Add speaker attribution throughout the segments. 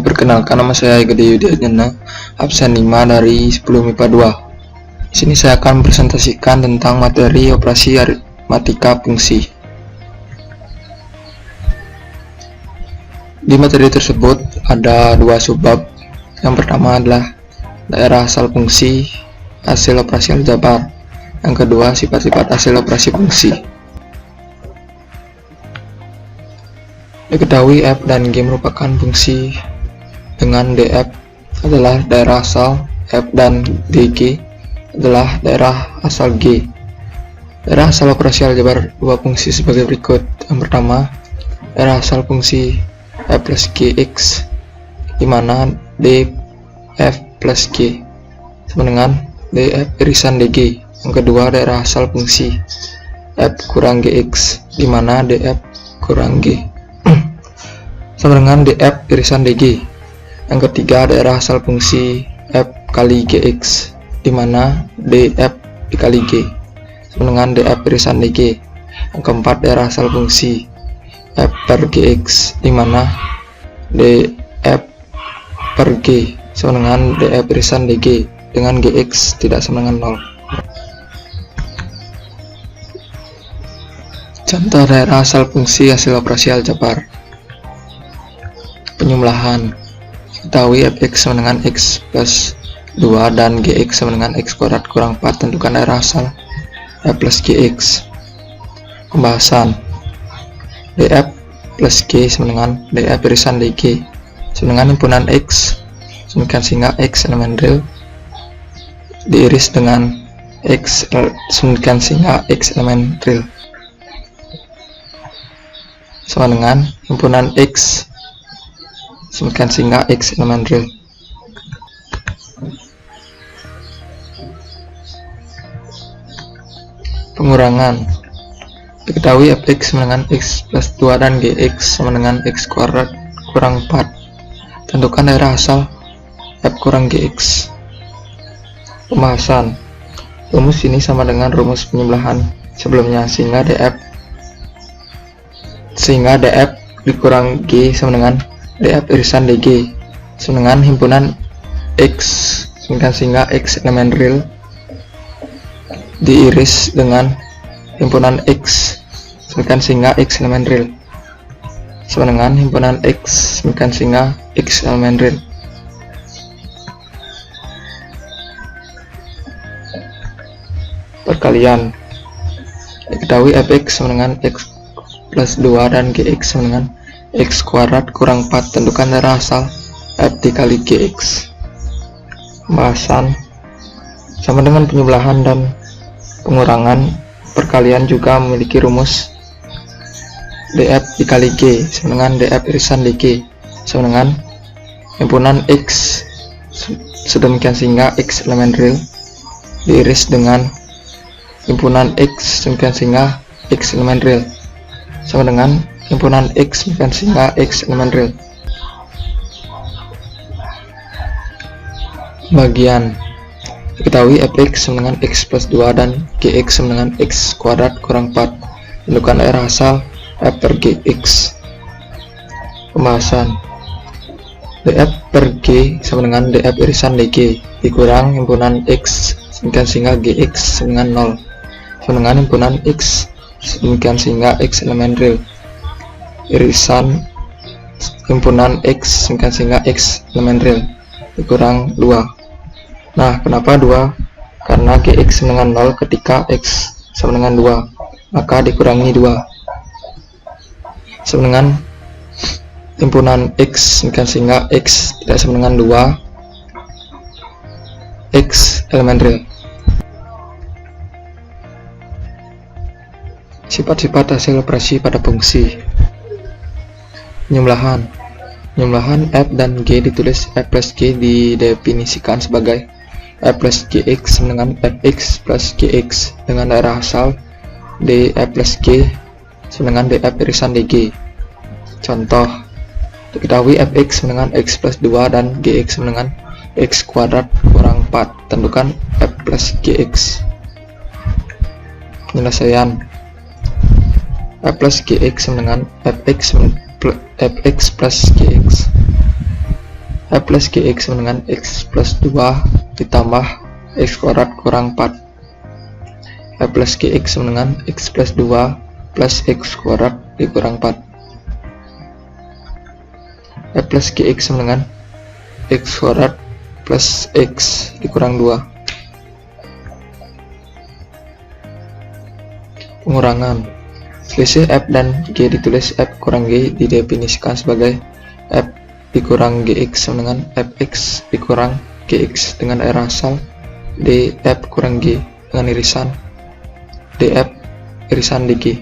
Speaker 1: Perkenalkan, nama saya Gede Yudiana, absen 5 dari 10 MIPA 2. Di sini saya akan presentasikan tentang materi operasi aritmatika fungsi. Di materi tersebut ada dua subbab. Yang pertama adalah daerah asal fungsi, hasil operasi aljabar. Yang kedua, sifat-sifat hasil operasi fungsi. Diketahui f dan g merupakan fungsi dengan df adalah daerah asal, f dan dg adalah daerah asal g. Daerah asal operasi aljabar dua fungsi sebagai berikut. Yang pertama, daerah asal fungsi f plus gx, di mana df plus g sama dengan df irisan dg. Yang kedua, daerah asal fungsi f kurang gx, di mana df kurang g sama dengan df irisan dg. Yang ketiga, daerah asal fungsi f kali gx, di mana df dikali g sama dengan df irisan dg. Yang keempat, daerah asal fungsi f per gx, di mana df per g sama dengan df irisan dg dengan gx tidak sama dengan 0. Contoh daerah asal fungsi hasil operasi aljabar. Penjumlahan. Ketahui fx sama dengan x plus 2 dan gx sama dengan x kuadrat kurang 4. Tentukan daerah asal f plus gx. Pembahasan. df plus g sama dengan df irisan dg sama dengan himpunan x semikian sehingga x elemen real diiris dengan x semikian sehingga x elemen real sama dengan himpunan x semikian sehingga x elemen real. Pengurangan. Diketahui fx sama dengan x plus 2 dan gx sama dengan x kuadrat kurang 4. Tentukan daerah asal f kurang gx. Pembahasan. Rumus ini sama dengan rumus penjumlahan sebelumnya, sehingga df dikurang g sama dengan df irisan dg sama dengan himpunan x sehingga x elemen real diiris dengan himpunan x sehingga x elemen real sama dengan himpunan x sehingga x elemen real. Perkalian. Diketahui fx sama dengan x plus 2 dan gx sama dengan x kuadrat kurang 4. Tentukan daerah asal f dikali gx. Pembahasan. Sama dengan penjumlahan dan pengurangan, perkalian juga memiliki rumus df dikali g sama dengan df irisan dg sama dengan himpunan x sedemikian sehingga x elemen real diiris dengan himpunan x sedemikian sehingga x elemen real sama dengan himpunan x sedemikian sehingga x elemen real. Bagian. Diketahui fx sama dengan x plus 2 dan gx sama dengan x kuadrat kurang 4. Tentukan daerah asal f per gx. Pembahasan. df per g sama dengan df irisan dg dikurang himpunan x sedemikian sehingga gx sama dengan 0 sama dengan himpunan x sedemikian sehingga x elemen real irisan himpunan x sedemikian sehingga x elemen real dikurang 2. Nah, kenapa 2? Karena gx sama dengan 0 ketika x sama dengan 2, maka dikurangi 2 sama dengan himpunan x sedemikian sehingga x tidak sama dengan 2 x elemen real. Sifat-sifat hasil operasi pada fungsi. Penjumlahan. Penjumlahan f dan g ditulis f plus g didefinisikan sebagai f plus gx dengan fx plus gx dengan daerah asal df plus g dengan df irisan dg. Contoh. Diketahui fx dengan x plus 2 dan gx dengan x kuadrat kurang 4. Tentukan f plus gx. Penyelesaian. f plus gx dengan fx plus gx. F plus Gx sama dengan X plus 2 ditambah X kuadrat kurang 4. F plus Gx sama dengan X plus 2 plus X kuadrat dikurang 4. F plus Gx sama dengan X kuadrat plus X dikurang 2. Pengurangan. Selisih F dan G ditulis F kurang G didefinisikan sebagai F dikurang Gx sama dengan Fx dikurang Gx dengan R asal df kurang G dengan irisan df irisan dg.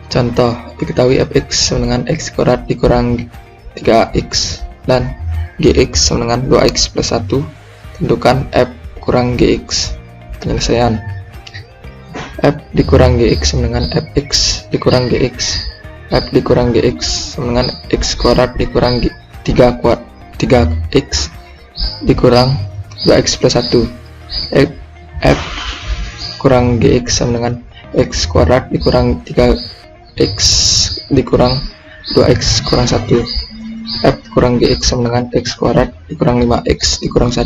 Speaker 1: Contoh, diketahui Fx sama dengan X kuadrat dikurang 3x dan Gx sama dengan 2x plus 1. Tentukan F kurang Gx. Penyelesaian. F dikurang Gx sama dengan Fx dikurang Gx. F dikurang Gx sama dengan X kuadrat dikurang 3x dikurang 2x plus 1. F kurang Gx sama dengan X kuadrat dikurang 3x dikurang 2x kurang 1. F kurang Gx sama dengan X kuadrat dikurang 5x dikurang 1.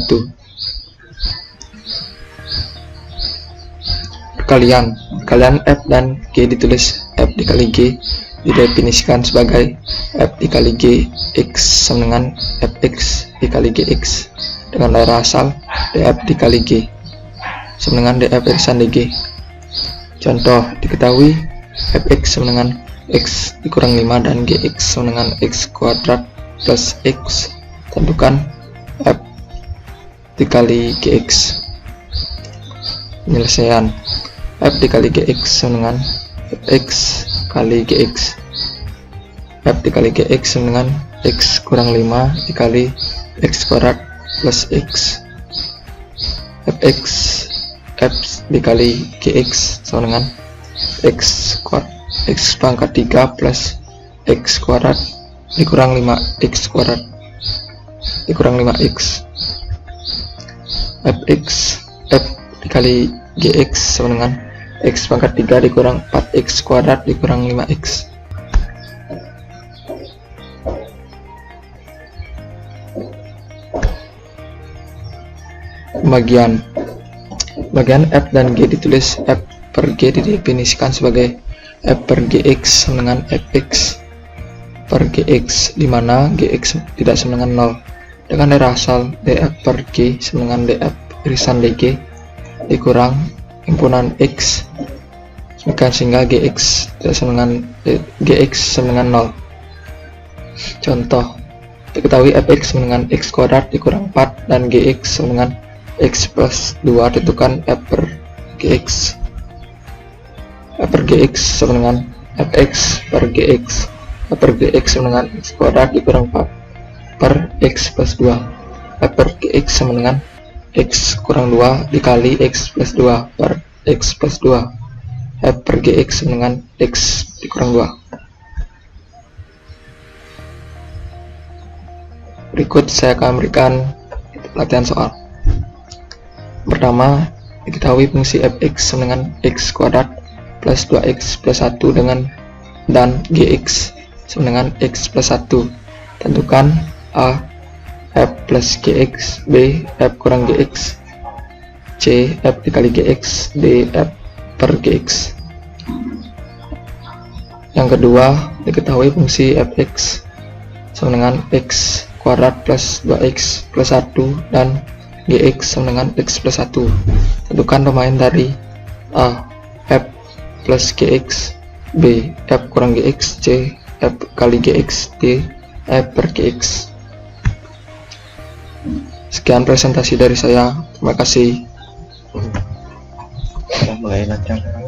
Speaker 1: Perkalian F dan G ditulis F dikali G didefinisikan sebagai F dikali G X sama dengan Fx dikali Gx dengan daerah asal df dikali G sama dengan df irisan dg. Contoh, diketahui Fx sama dengan X dikurang 5 dan Gx sama dengan X kuadrat plus X. Tentukan F dikali Gx. Penyelesaian. F dikali Gx sama dengan Fx kali Gx. F dikali Gx sama dengan X kurang 5 dikali X kuadrat plus X. Fx F dikali Gx sama dengan X pangkat 3 plus X kuadrat dikurang 5x kuadrat dikurang 5x. F dikali Gx sama dengan X pangkat 3 dikurang 4x kuadrat dikurang 5x. Pembagian F dan G ditulis F per G didefinisikan sebagai F per Gx sama dengan Fx per Gx, di mana Gx tidak sama dengan 0 dengan daerah asal df per G sama dengan df irisan dg dikurang himpunan X sehingga Gx tidak sama dengan Gx sama dengan 0. Contoh, diketahui Fx sama dengan X kuadrat dikurang 4 dan Gx sama dengan X plus 2. Tentukan F per Gx. F per Gx sama dengan Fx per Gx. F per Gx sama dengan X kuadrat dikurang 4 per X plus 2. F per Gx sama dengan X kurang 2 dikali X plus 2 per X plus 2. F per Gx sama dengan X dikurang 2. Berikut saya akan memberikan latihan soal. Pertama, diketahui fungsi Fx sama dengan X kuadrat plus 2x plus 1 dan Gx sama dengan X plus 1. Tentukan A. F plus Gx, B. F kurang Gx, C. F dikali Gx, D. F per Gx. Yang kedua, diketahui fungsi Fx sama dengan X kuadrat plus 2x plus 1 dan Gx sama dengan X plus 1. Tentukan domain dari A. F plus Gx, B. F kurang Gx, C. F kali Gx, D. F per Gx. Sekian presentasi dari saya. Terima kasih.
Speaker 2: Kita mulai latihan.